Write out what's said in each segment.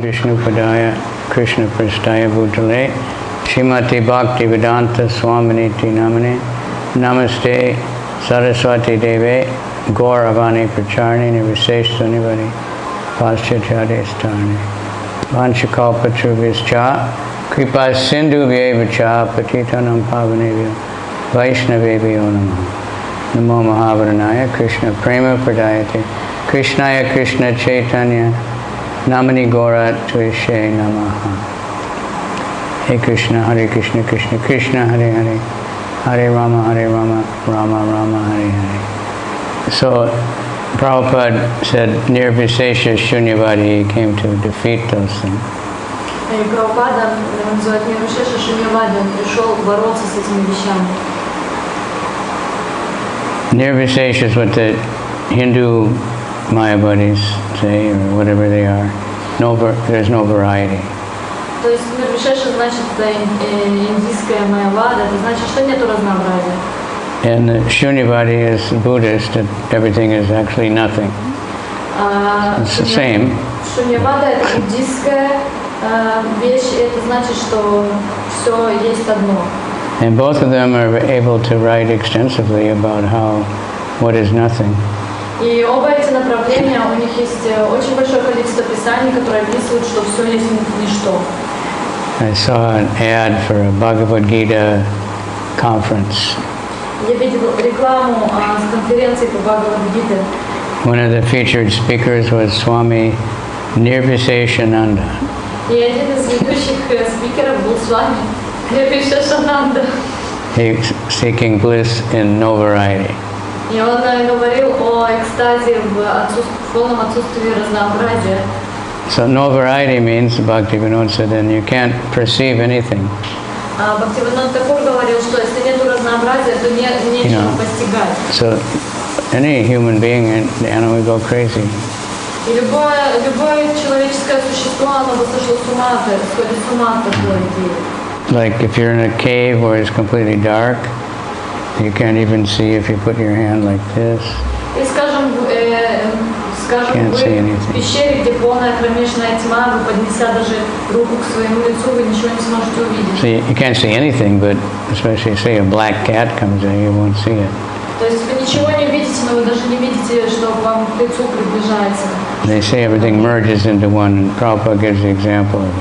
Vishnu Padaya Krishna Prasthaya Bhutale Srimati Bhakti Vedanta Swaminiti Namane Namaste Saraswati Deve Gauravani Pracharni Nirvisesha Nivadi Paschachade Starni Vanchakalpatrubhischa Kripa Sindhu Vyevacha Patitanam Pavanevya Vaishnavevyo Namaha Namo Mahavadhanaya Krishna Prema Pradayate Krishnaya Krishna Chaitanya Namani Gora Tuishe Namaha. Hey Krishna, Hare Krishna, Krishna Krishna, Hare Hare, Hare Rama, Hare Rama, Rama Rama, Hare Hare. So Prabhupada said Nirvisesha Shunyavadi, he came to defeat those things. Прабхупада называет Нирвишеша Шуньявади, он пришел бороться с этими вещами. Nirvisesha is what the Hindu Mayavadis say, or whatever they are. There's no variety. То есть Нирвишеша значит индийская Майявада, это значит, что нету разнообразия. And the Shunyavadi is Buddhist, that everything is actually nothing. It's the same. Шуньявада это буддийская вещь, это значит, что все есть одно. And both of them are able to write extensively about what is nothing. И оба эти направления, у них есть очень большое количество писаний, которые описывают, что все есть ничто. I saw an ad for a Bhagavad Gita conference. Я видел рекламу с конференции по Бхагавад-гите. One of the featured speakers was Swami Nirviseshananda. И один из ведущих спикеров был с вами Нирвишешананда. He's seeking bliss in no variety. И он говорил о экстазе в полном отсутствии разнообразия. So no variety means, Bhaktivinoda said, then you can't perceive anything. Бхактивинода Такур говорил, что если нет разнообразия, то нечего постигать. So any human being, animal will go crazy. И любое человеческое существо, оно бы сошло с ума, сходит с ума от такой идеи. Like if you're in a cave where it's completely dark, you can't even see if you put your hand like this. И скажем, вы в пещере, где полная кромешная тьма, вы поднеся даже руку к своему лицу, вы ничего не сможете увидеть. So you can't see anything, but especially say a black cat comes in, you won't see it. То есть вы ничего не видите, но вы даже не видите, что к вам к лицу приближается. They say everything merges into one, and Prabhupada gives the example of it.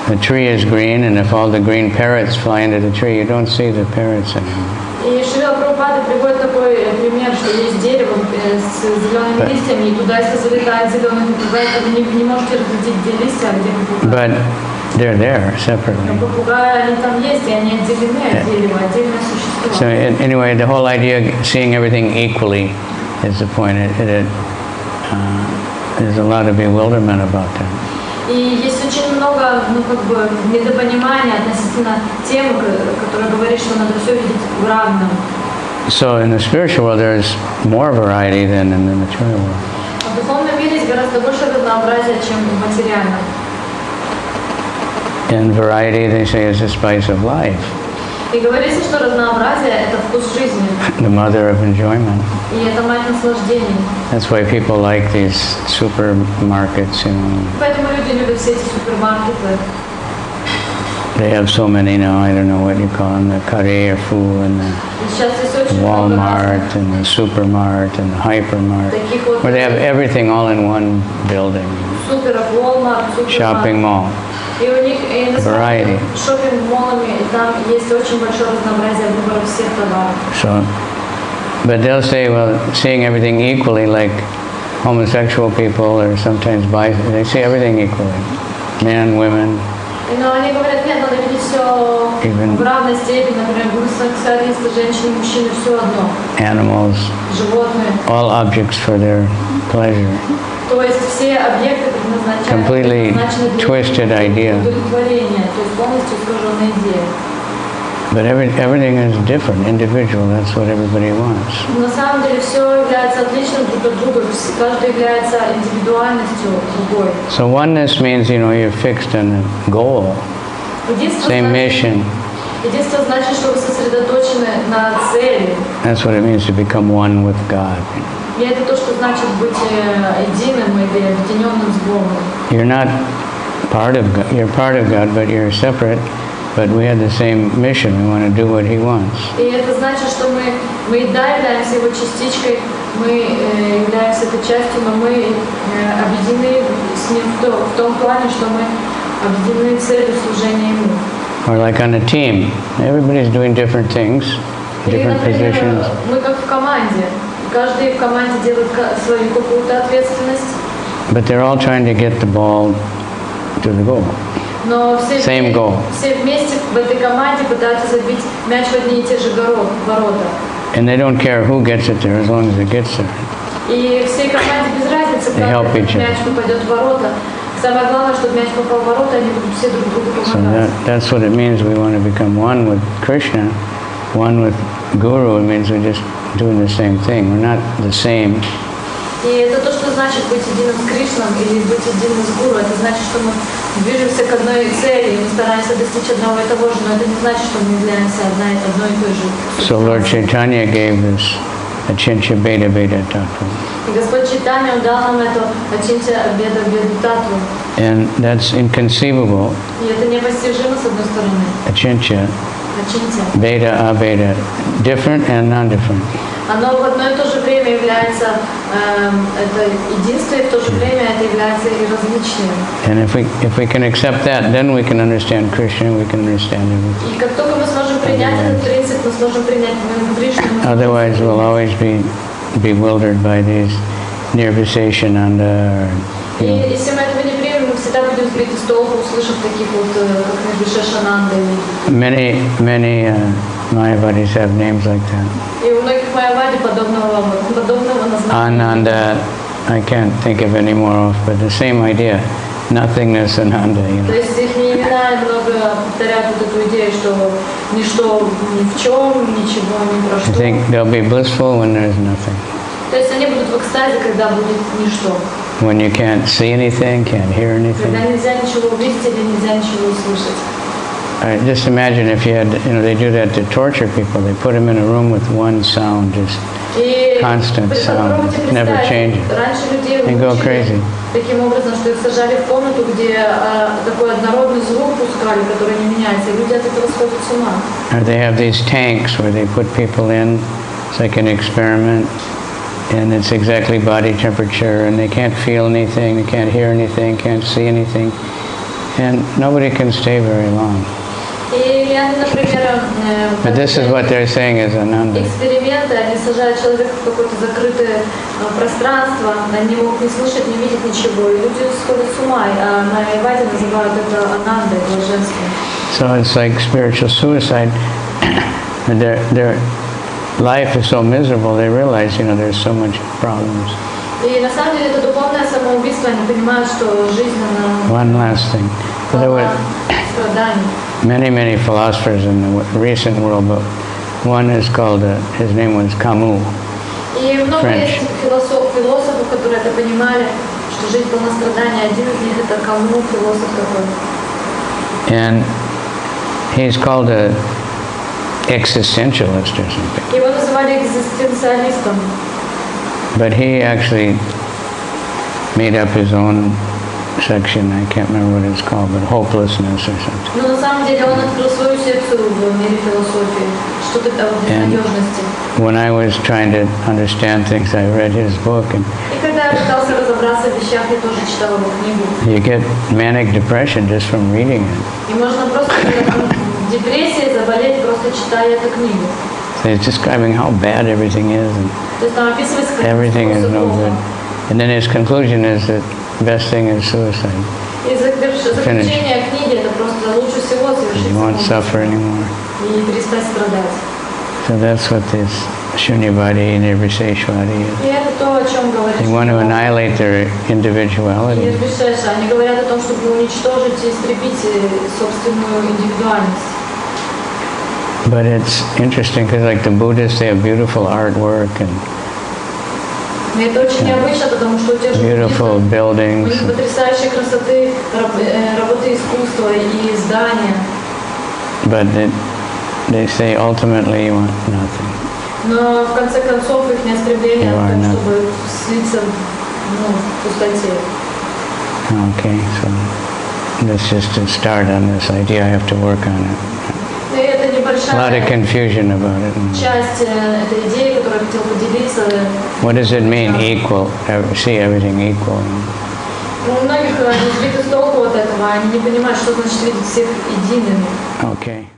The tree is green, and if all the green parrots fly into the tree, you don't see the parrots anymore. И Шрила Прабхупада приводит такой пример, что есть дерево с зелеными листьями, и туда, если залетает зеленый попугай, то вы не можете разглядеть, где листья, а где попугай. But they're there separately. Но попугаи, они там есть, и они отделены от дерева, отдельное существо. So anyway, the whole idea of seeing everything equally is the point. There's a lot of bewilderment about that. И есть очень много, недопонимания относительно темы, которая говорит, что надо все видеть в равном. So in the spiritual world, there's more variety than in the material world. В духовном мире есть гораздо больше разнообразия, чем в материальном. And variety, they say, is the spice of life. И говорится, что разнообразие – это вкус жизни. The mother of enjoyment. И это мать наслаждений. That's why people like these supermarkets, you know. Поэтому люди любят все эти супермаркеты. They have so many now, I don't know what you call them, the Carrefour and the Walmart and the Supermart and the Hypermart, where they have everything all in one building. Shopping mall. И у них Variety. шоппинг-моллами, и там есть очень большое разнообразие выбора всех товаров. So, but they'll say, well, seeing everything equally, like homosexual people or sometimes they see everything equally, men, women. Но они говорят, нет, надо видеть все в равной степени, например, гомосексуалисты, женщины, мужчины, все одно. Animals. Животные. All objects for their pleasure. То есть все объекты предназначены Completely twisted idea. удовлетворения, то есть полностью искаженная идея. But everything is different, individual. That's what everybody wants. На самом деле все является отличным друг от друга, каждый является индивидуальностью другой. So oneness means, you know, you're fixed on a goal, same mission. Единство значит, что вы сосредоточены на цели. That's what it means to become one with God. И это то, что значит быть единым или объединенным с Богом. You're not part of God. You're part of God, but you're separate. But we have the same mission. We want to do what He wants. И это значит, что мы да, являемся Его частичкой, мы являемся этой частью, но мы объединены с Ним в том плане, что мы объединены целью служения Ему. Or like on a team, everybody's doing different things, different positions. Мы как в команде. Каждый в команде делает свою какую-то ответственность. But they're all trying to get the ball to the goal. Но Same goal. Все вместе в этой команде пытаются забить мяч в одни и те же ворота. And they don't care who gets it there as long as it gets there. И всей команде без разницы, когда мяч попадет в ворота. Самое главное, чтобы мяч попал в ворота, они будут все друг другу помогать. So that's what it means. We want to become one with Krishna, one with Guru. It means we're just doing the same thing. We're not the same. И это то, что значит быть единым с Кришном или быть единым с Гуру. Это значит, что мы движемся к одной цели, мы стараемся достичь одного и того же, но это не значит, что мы являемся одной и той же. So Lord Chaitanya gave this Achintya-Bheda-Abheda Tattva. И Господь Чайтанья дал нам эту Achintya-Bheda-Abheda Tattva. And that's inconceivable. И это непостижимо с одной стороны. Achintya-Bheda-Abheda, different and non-different. Оно в одно и то же время является это единство, и в то же время это является и различием. And if we can accept that, then we can understand Krishna, we can understand everything. И как только мы сможем принять этот принцип, мы сможем принять Кришну. Otherwise, we'll always be bewildered by these nirvisayananda. И если мы этого не примем, мы всегда будем сбиты с толку, услышав таких вот, как Нирвишешананда. Many Mayavadis have names like that. И у многих Майявади подобного названия. Ananda, I can't think of any more off, but the same idea, nothingness Ananda. То есть их имена много повторяют вот эту идею, что ничто ни в чем, ничего ни про что. I think they'll be blissful when there's nothing. То есть они будут в экстазе, когда будет ничто. When you can't see anything, can't hear anything. Когда нельзя ничего увидеть или нельзя ничего услышать. Just imagine if you had, they do that to torture people. They put them in a room with one sound, just constant sound, never changes. They go crazy. Таким образом, что их сажали в комнату, где такой однородный звук пускали, который не меняется, и люди от этого сходят с ума. Or they have these tanks where they put people in. It's like an experiment, and it's exactly body temperature, and they can't feel anything, they can't hear anything, can't see anything, and nobody can stay very long. But this is what they're saying is Ananda. Эксперименты, они сажают человека в какое-то закрытое пространство, они не могут не слышать, не видеть ничего, и люди сходят с ума, а на Майяваде называют это Анандой, блаженством. So it's like spiritual suicide. Their life is so miserable, they realize, there's so much problems. И на самом деле это духовное самоубийство, они понимают, что жизнь, она... One last thing. There were many philosophers in the recent world, but one is called, his name was Camus, French. Философов, которые это понимали, что жизнь полна страданий. Один из них это Каму, философ такой. And he's called a existentialist or something. Его называли экзистенциалистом. But he actually made up his own section. I can't remember what it's called, but hopelessness or something. Но на самом деле он открыл свою секцию в мире философии, что-то о безнадежности. When I was trying to understand things, I read his book, and И когда я пытался разобраться в вещах, я тоже читал его книгу. you get manic depression just from reading it. И можно просто депрессией заболеть, просто читая эту книгу. So he's describing how bad everything is, and То есть там описывается, как everything is no good. And then his conclusion is that the best thing is suicide. И заключение книги это просто лучше всего совершить You won't suffer anymore. и перестать страдать. So that's what this Shunyavadi and Nirviseshwadi is. И это то, о чем говорит. They want to annihilate their individuality. Они говорят о том, чтобы уничтожить и истребить собственную индивидуальность. But it's interesting because, like the Buddhists, they have beautiful artwork and это очень необычно, потому что у тех же beautiful buildings. У них потрясающей красоты работы искусства и здания. But they say ultimately you want nothing. Но в конце концов их стремление в том, чтобы слиться в пустоте. Okay, so That's just a start on this idea. I have to work on it. И это A lot of небольшая confusion about it. часть этой идеи, которую я хотел поделиться. What does it mean, equal? See everything equal. У многих они сбиты с толку от этого, они не понимают, что значит видеть всех едиными. Okay.